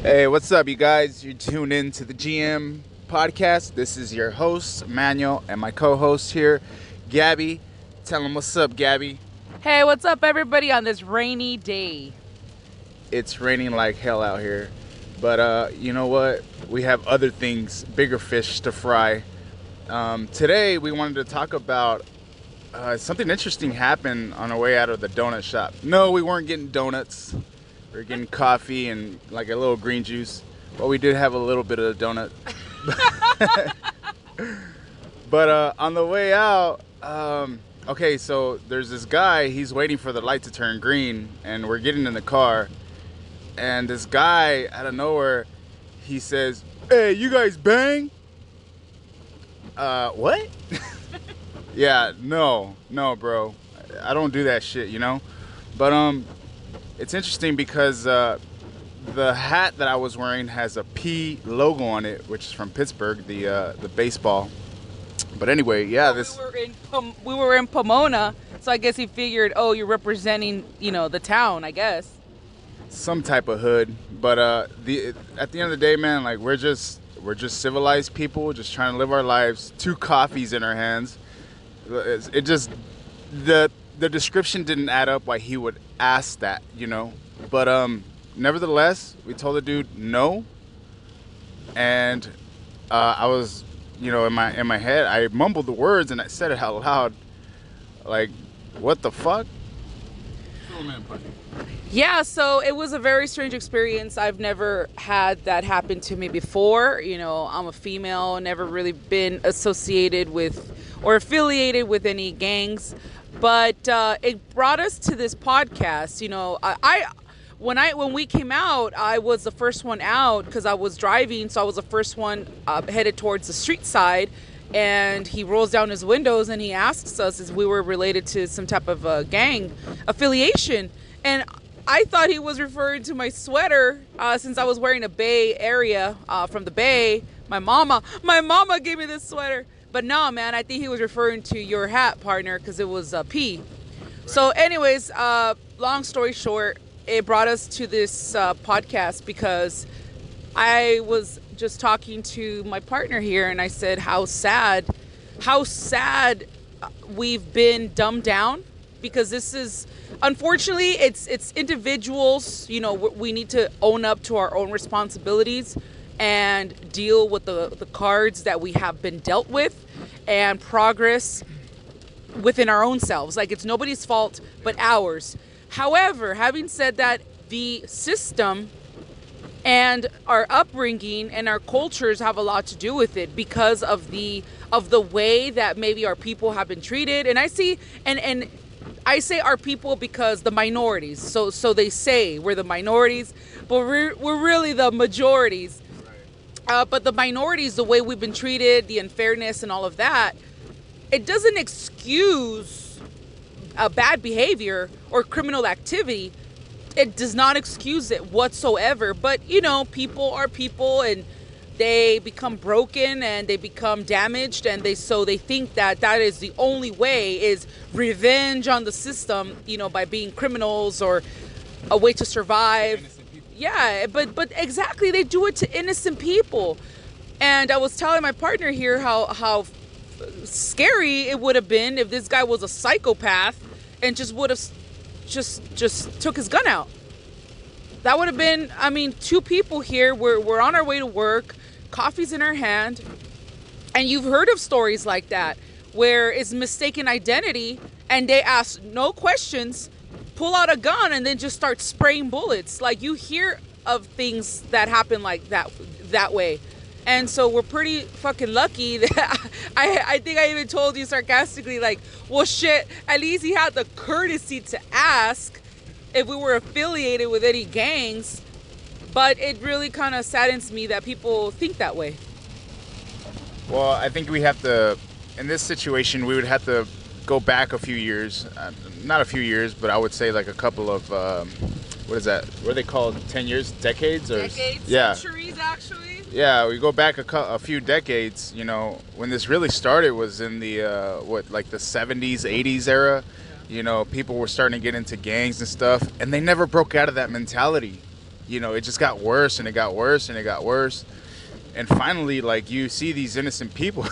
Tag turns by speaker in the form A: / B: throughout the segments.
A: Hey, what's up, you guys? You're tuned in to the GM podcast. This is your host, Manuel, and my co-host here, Gabby. Tell them what's up, Gabby.
B: Hey, what's up, everybody, on this rainy day?
A: It's raining like hell out here, but you know what? We have other things, bigger fish to fry. Today, we wanted to talk about something interesting happened on our way out of the donut shop. No, we weren't getting donuts. We were getting coffee and like a little green juice, but we did have a little bit of a donut. But on the way out, okay, so there's this guy. He's waiting for the light to turn green, and we're getting in the car. And this guy, out of nowhere, he says, "Hey, you guys bang?" What? Yeah, no, bro. I don't do that shit, you know? But, it's interesting because the hat that I was wearing has a P logo on it, which is from Pittsburgh, the baseball. But anyway, yeah, this
B: We were in Pomona, so I guess he figured, oh, you're representing, the town, I guess.
A: some type of hood. But at the end of the day, man, like we're just civilized people, just trying to live our lives. Two coffees in our hands. It just the description didn't add up why he would ask that, you know. But nevertheless, we told the dude no, and I was, in my head, I mumbled the words and I said it out loud, like, "What the fuck?"
B: Yeah, so it was a very strange experience. I've never had that happen to me before. I'm a female, never really been associated with or affiliated with any gangs. But it brought us to this podcast. When we came out, I was the first one out because I was driving. So I was the first one headed towards the street side. And he rolls down his windows and he asks us if we were related to some type of gang affiliation. And I thought he was referring to my sweater since I was wearing a Bay Area from the Bay. My mama gave me this sweater. But no, man, I think he was referring to your hat, partner, because it was P. Right. So anyways, long story short, it brought us to this podcast because I was just talking to my partner here, and I said how sad we've been dumbed down, because this is, unfortunately, it's individuals. We need to own up to our own responsibilities and deal with the cards that we have been dealt with and progress within our own selves. Like, it's nobody's fault but ours. However, having said that, the system and our upbringing and our cultures have a lot to do with it because of the way that maybe our people have been treated. And I see, and I say our people because the minorities. So they say we're the minorities, but we're really the majorities. But the minorities, the way we've been treated, the unfairness and all of that, it doesn't excuse bad behavior or criminal activity. It does not excuse it whatsoever. But, people are people, and they become broken and they become damaged, and they think that is the only way, is revenge on the system, by being criminals or a way to survive. Yeah, but exactly, they do it to innocent people. And I was telling my partner here how scary it would have been if this guy was a psychopath and just would have just took his gun out. That would have been, two people here, we're on our way to work, coffee's in our hand, and you've heard of stories like that where it's mistaken identity and they ask no questions, pull out a gun, and then just start spraying bullets. Like, you hear of things that happen like that way. And so we're pretty fucking lucky that I think I even told you sarcastically, like, well, shit, at least he had the courtesy to ask if we were affiliated with any gangs. But it really kind of saddens me that people think that way.
A: Well, I think we have to, in this situation, we would have to go back a few years. Not a few years, but I would say like a couple of, what is that? What are they called? 10 years? Decades?
B: Decades?
A: Yeah.
B: Centuries, actually?
A: Yeah, we go back a few decades, when this really started was in the, the 70s, 80s era. People were starting to get into gangs and stuff, and they never broke out of that mentality. you know, it just got worse and it got worse and it got worse. And finally, like, you see these innocent people.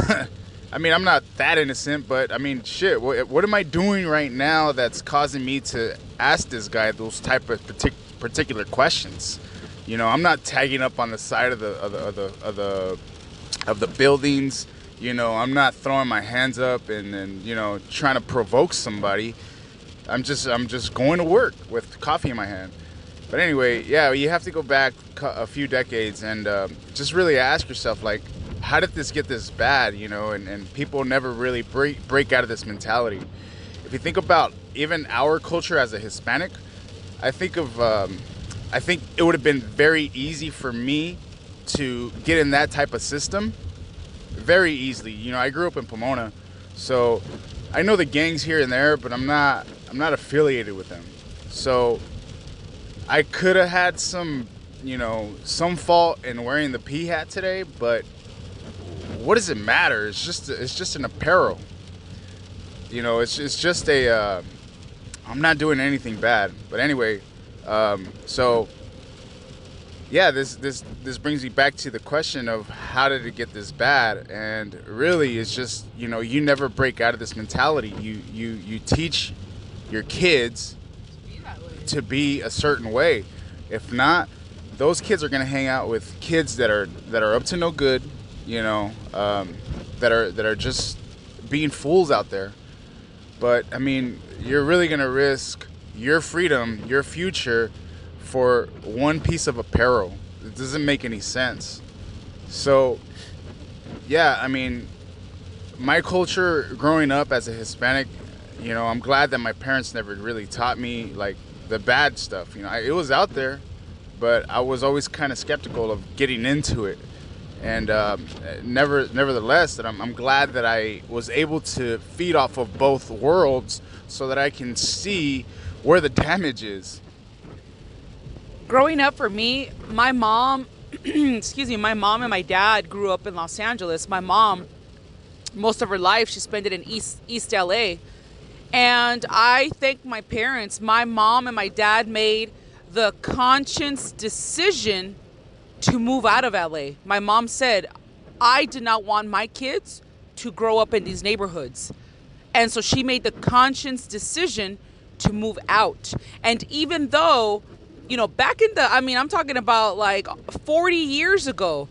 A: I mean, I'm not that innocent, but I mean, shit, what am I doing right now that's causing me to ask this guy those type of particular questions? You know, I'm not tagging up on the side of the buildings. You know, I'm not throwing my hands up and you know, trying to provoke somebody. I'm just going to work with coffee in my hand. But anyway, yeah, you have to go back a few decades and just really ask yourself, like, how did this get this bad? You know, and people never really break out of this mentality. If you think about even our culture as a Hispanic, I think it would have been very easy for me to get in that type of system very easily. You know, I grew up in Pomona, so I know the gangs here and there, but I'm not affiliated with them. So I could have had some fault in wearing the P hat today, but what does it matter? It's just an apparel. You know, it's just a I'm not doing anything bad. But anyway, so yeah, this brings me back to the question of how did it get this bad? And really, it's just, you know, you never break out of this mentality. You teach your kids to be a certain way. If not, those kids are gonna hang out with kids that are up to no good, you know, that are just being fools out there. But I mean, you're really gonna risk your freedom, your future, for one piece of apparel. It doesn't make any sense. So yeah, I mean, my culture growing up as a Hispanic, you know, I'm glad that my parents never really taught me like the bad stuff. You know, it was out there, but I was always kind of skeptical of getting into it. And nevertheless, that I'm glad that I was able to feed off of both worlds so that I can see where the damage is.
B: Growing up for me, my mom, my mom and my dad grew up in Los Angeles. My mom, most of her life, she spent it in East LA. And I thank my parents. My mom and my dad made the conscious decision to move out of LA. My mom said, I did not want my kids to grow up in these neighborhoods. And so she made the conscious decision to move out. And even though, you know, back in I'm talking about like 40 years ago,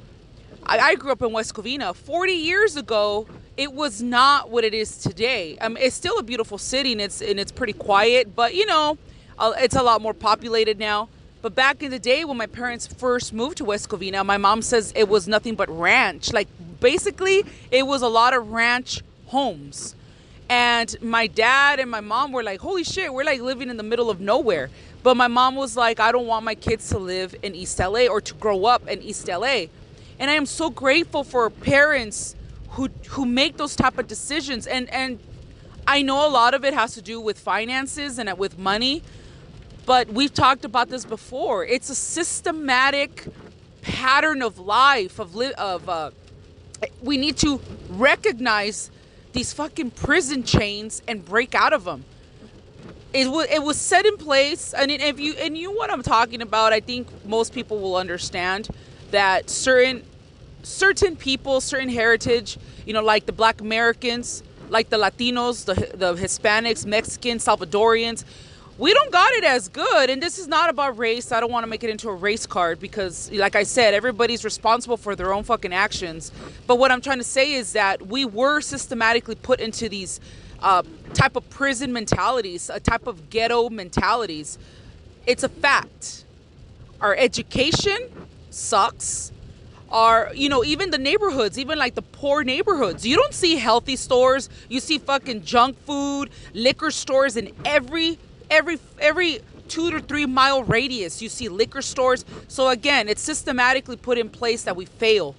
B: I grew up in West Covina. 40 years ago, it was not what it is today. It's still a beautiful city and it's pretty quiet, but you know, it's a lot more populated now. But back in the day when my parents first moved to West Covina, my mom says it was nothing but ranch. Like basically, it was a lot of ranch homes. And my dad and my mom were like, holy shit, we're like living in the middle of nowhere. But my mom was like, I don't want my kids to live in East LA or to grow up in East LA. And I am so grateful for parents who make those type of decisions. And I know a lot of it has to do with finances and with money, but we've talked about this before. It's a systematic pattern of life, we need to recognize these fucking prison chains and break out of them. It was set in place, and if you what I'm talking about, I think most people will understand that certain people, certain heritage, you know, like the Black Americans, like the Latinos, the Hispanics, Mexicans, Salvadorians, we don't got it as good. And this is not about race. I don't want to make it into a race card because, like I said, everybody's responsible for their own fucking actions. But what I'm trying to say is that we were systematically put into these type of prison mentalities, a type of ghetto mentalities. It's a fact. Our education sucks. Even the neighborhoods, even like the poor neighborhoods, you don't see healthy stores. You see fucking junk food, liquor stores in every 2 to 3 mile radius. You see liquor stores. So again, it's systematically put in place that we fail.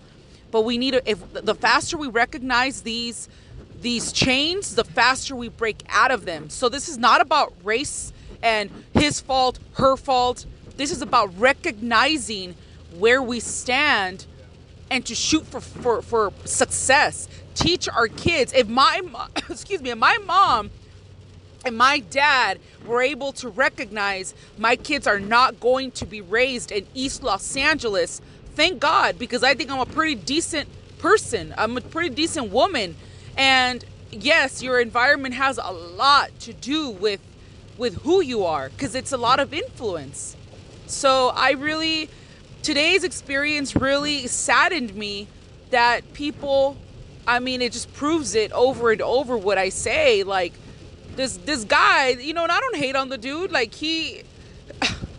B: But we need to, if the faster we recognize these chains, the faster we break out of them. So this is not about race and his fault, her fault. This is about recognizing where we stand and to shoot for success. Teach our kids. If my mom and my dad were able to recognize my kids are not going to be raised in East Los Angeles, thank God, because I think I'm a pretty decent person. I'm a pretty decent woman. And yes, your environment has a lot to do with who you are, because it's a lot of influence. So today's experience really saddened me that people, I mean, it just proves it over and over what I say. Like, this guy, you know, and I don't hate on the dude. Like,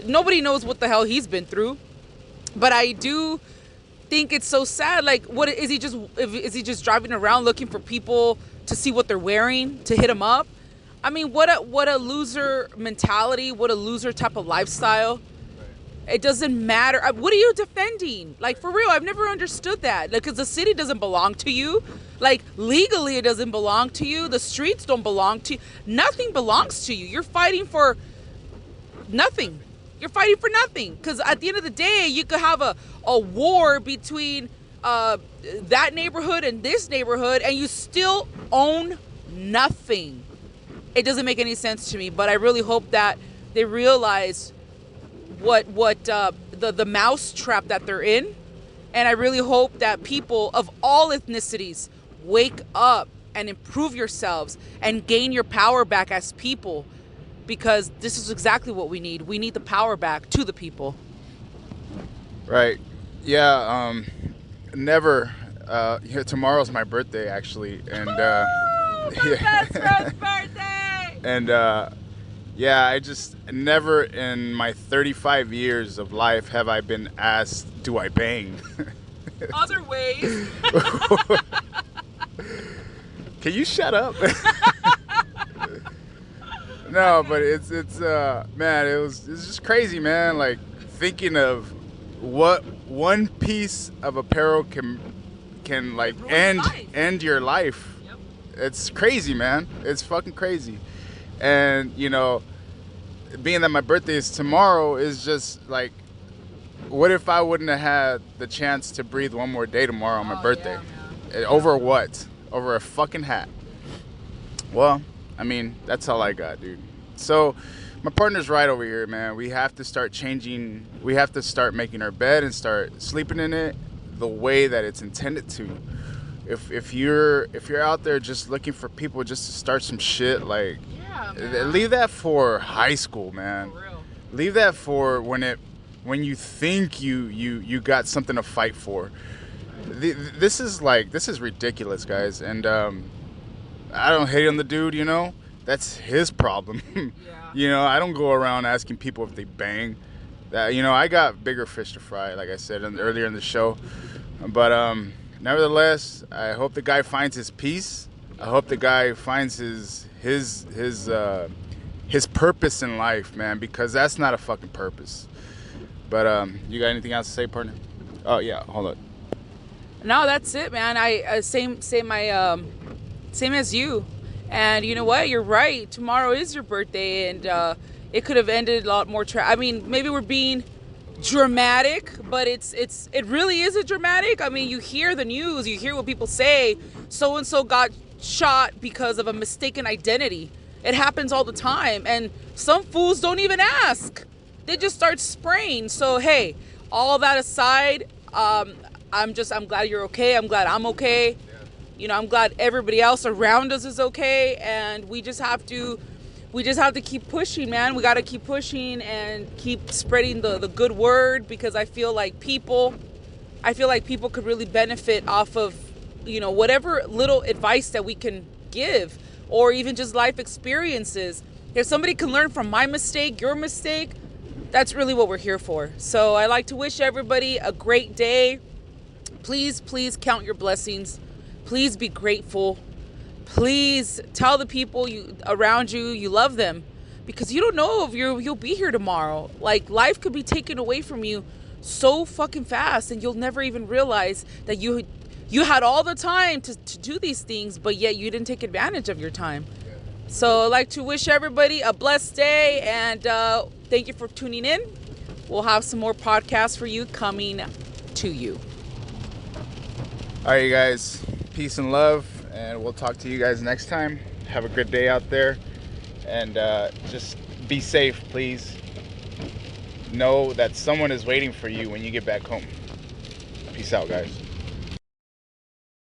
B: nobody knows what the hell he's been through. But I do think it's so sad. Like, what is he just driving around looking for people to see what they're wearing, to hit him up? I mean, what a loser mentality, what a loser type of lifestyle. It doesn't matter. What are you defending? Like, for real, I've never understood that. Like, because the city doesn't belong to you. Like, legally, it doesn't belong to you. The streets don't belong to you. Nothing belongs to you. You're fighting for nothing. You're fighting for nothing. Because at the end of the day, you could have a war between that neighborhood and this neighborhood, and you still own nothing. It doesn't make any sense to me. But I really hope that they realize what the mouse trap that they're in, and I really hope that people of all ethnicities wake up and improve yourselves and gain your power back as people, because this is exactly what we need. We need the power back to the people.
A: Right. Yeah. Never. Tomorrow's my birthday, actually, and
B: my best friend's birthday.
A: And yeah, I just never in my 35 years of life have I been asked, do I bang?
B: Other ways.
A: Can you shut up? No, but it's man, it's just crazy, man. Like, thinking of what one piece of apparel can like end your life.
B: Yep.
A: It's crazy, man. It's fucking crazy. And, you know, being that my birthday is tomorrow is just like, what if I wouldn't have had the chance to breathe one more day tomorrow on my birthday?
B: Yeah,
A: over what? Over a fucking hat. Well, I mean, that's all I got, dude. So my partner's right over here, man. We have to start changing. We have to start making our bed and start sleeping in it the way that it's intended to. If you're out there just looking for people just to start some shit, like, leave that for high school, man.
B: For real.
A: Leave that for when you think you got something to fight for. This is ridiculous, guys. And I don't hate on the dude, you know. That's his problem.
B: Yeah.
A: You know, I don't go around asking people if they bang. That, you know, I got bigger fish to fry, like I said earlier in the show. But nevertheless, I hope the guy finds his peace. I hope the guy finds his purpose in life, man, because that's not a fucking purpose. But you got anything else to say, partner? Oh yeah, hold on.
B: No, that's it, man. I same as you. And you know what? You're right. Tomorrow is your birthday, and it could have ended a lot more. I mean, maybe we're being dramatic, but it really is a dramatic. I mean, you hear the news, you hear what people say. So and so got shot because of a mistaken identity. It happens all the time, and some fools don't even ask. They just start spraying. So hey, all that aside, I'm glad you're okay. I'm glad I'm okay. You know, I'm glad everybody else around us is okay, and we just have to keep pushing, man. We got to keep pushing and keep spreading the good word, because I feel like people could really benefit off of, you know, whatever little advice that we can give, or even just life experiences. If somebody can learn from my mistake, your mistake, that's really what we're here for. So I like to wish everybody a great day. Please count your blessings. Please be grateful. Please tell the people around you you love them, because you don't know if you'll be here tomorrow. Like, life could be taken away from you so fucking fast, and you'll never even realize that you had all the time to do these things, but yet you didn't take advantage of your time. So I'd like to wish everybody a blessed day, and thank you for tuning in. We'll have some more podcasts for you coming to you.
A: All right, you guys. Peace and love, and we'll talk to you guys next time. Have a good day out there, and just be safe, please. Know that someone is waiting for you when you get back home. Peace out, guys.